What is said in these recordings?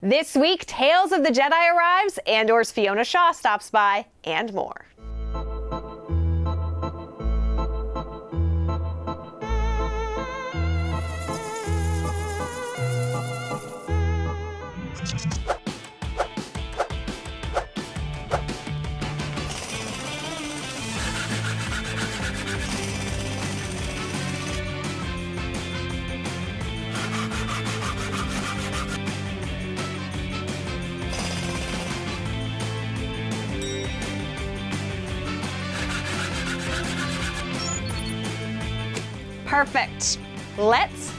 This week, Tales of the Jedi arrives, Andor's Fiona Shaw stops by, and more. Perfect. Let's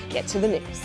get to the news.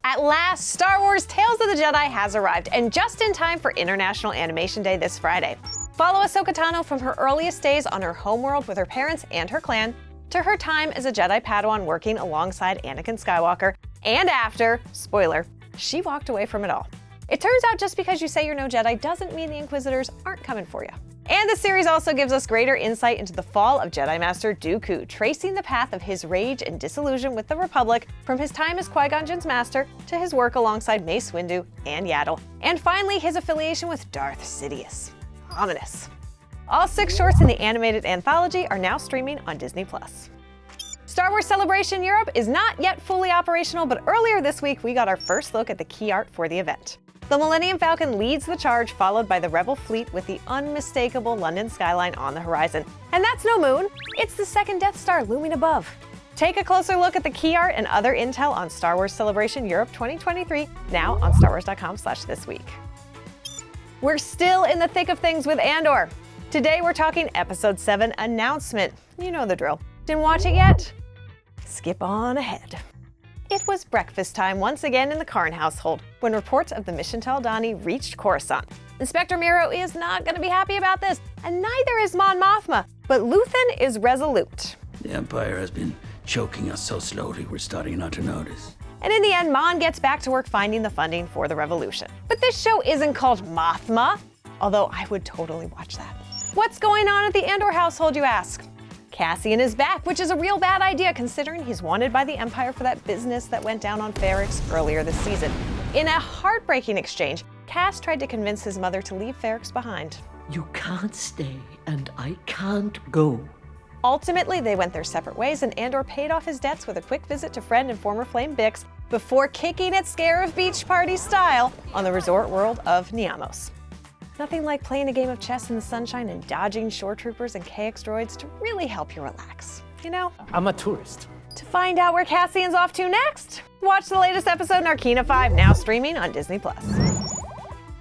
At last, Star Wars Tales of the Jedi has arrived, and just in time for International Animation Day this Friday. Follow Ahsoka Tano from her earliest days on her homeworld with her parents and her clan, to her time as a Jedi Padawan working alongside Anakin Skywalker, and after, spoiler, she walked away from it all. It turns out just because you say you're no Jedi doesn't mean the Inquisitors aren't coming for you. And the series also gives us greater insight into the fall of Jedi Master Dooku, tracing the path of his rage and disillusion with the Republic from his time as Qui-Gon Jinn's master to his work alongside Mace Windu and Yaddle, and finally his affiliation with Darth Sidious. Ominous. All 6 shorts in the animated anthology are now streaming on Disney+. Star Wars Celebration Europe is not yet fully operational, but earlier this week we got our first look at the key art for the event. The Millennium Falcon leads the charge, followed by the Rebel fleet with the unmistakable London skyline on the horizon. And that's no moon, it's the second Death Star looming above. Take a closer look at the key art and other intel on Star Wars Celebration Europe 2023, now on StarWars.com/thisweek. We're still in the thick of things with Andor. Today we're talking Episode 7 announcement. You know the drill. Didn't watch it yet? Skip on ahead. It was breakfast time once again in the Karn household when reports of the mission to Aldhani reached Coruscant. Inspector Miro is not going to be happy about this, and neither is Mon Mothma, but Luthen is resolute. The Empire has been choking us so slowly we're starting not to notice. And in the end, Mon gets back to work finding the funding for the revolution. But this show isn't called Mothma, although I would totally watch that. What's going on at the Andor household, you ask? Cassian is back, which is a real bad idea considering he's wanted by the Empire for that business that went down on Ferrix earlier this season. In a heartbreaking exchange, Cass tried to convince his mother to leave Ferrix behind. You can't stay, and I can't go. Ultimately, they went their separate ways, and Andor paid off his debts with a quick visit to friend and former flame Bix before kicking it Scarif Beach Party style on the resort world of Niamos. Nothing like playing a game of chess in the sunshine and dodging shore troopers and KX droids to really help you relax, you know? I'm a tourist. To find out where Cassian's off to next, watch the latest episode in Narkina 5, now streaming on Disney+.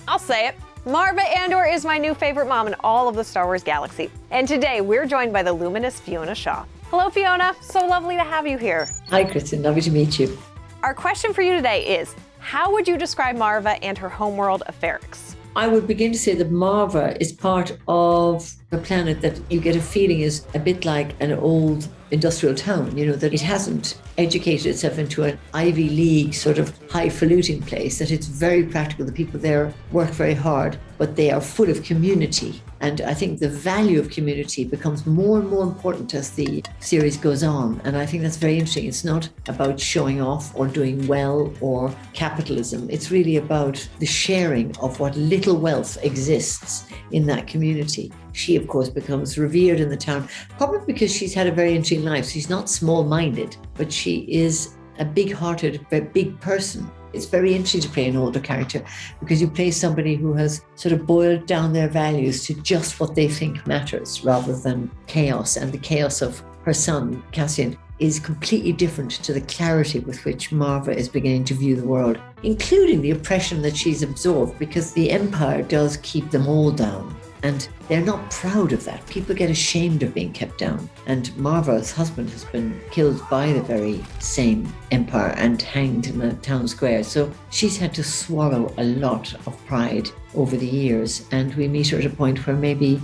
I'll say it, Maarva Andor is my new favorite mom in all of the Star Wars galaxy. And today we're joined by the luminous Fiona Shaw. Hello, Fiona. So lovely to have you here. Hi, Kristen. Lovely to meet you. Our question for you today is, how would you describe Maarva and her homeworld of Ferrix? I would begin to say that Maarva is part of a planet that you get a feeling is a bit like an old industrial town, you know, that it hasn't educated itself into an Ivy League sort of highfalutin place, that it's very practical. The people there work very hard, but they are full of community. And I think the value of community becomes more and more important as the series goes on. And I think that's very interesting. It's not about showing off or doing well or capitalism. It's really about the sharing of what little wealth exists in that community. She, of course, becomes revered in the town, probably because she's had a very interesting life. She's not small-minded, but she is a big-hearted, big person. It's very interesting to play an older character because you play somebody who has sort of boiled down their values to just what they think matters rather than chaos. And the chaos of her son, Cassian, is completely different to the clarity with which Maarva is beginning to view the world, including the oppression that she's absorbed, because the Empire does keep them all down. And they're not proud of that. People get ashamed of being kept down. And Maarva's husband has been killed by the very same Empire and hanged in the town square. So she's had to swallow a lot of pride over the years. And we meet her at a point where maybe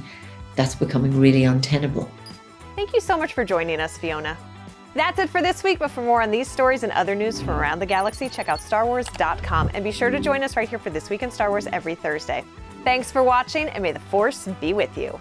that's becoming really untenable. Thank you so much for joining us, Fiona. That's it for this week, but for more on these stories and other news from around the galaxy, check out StarWars.com. And be sure to join us right here for This Week in Star Wars every Thursday. Thanks for watching, and may the Force be with you.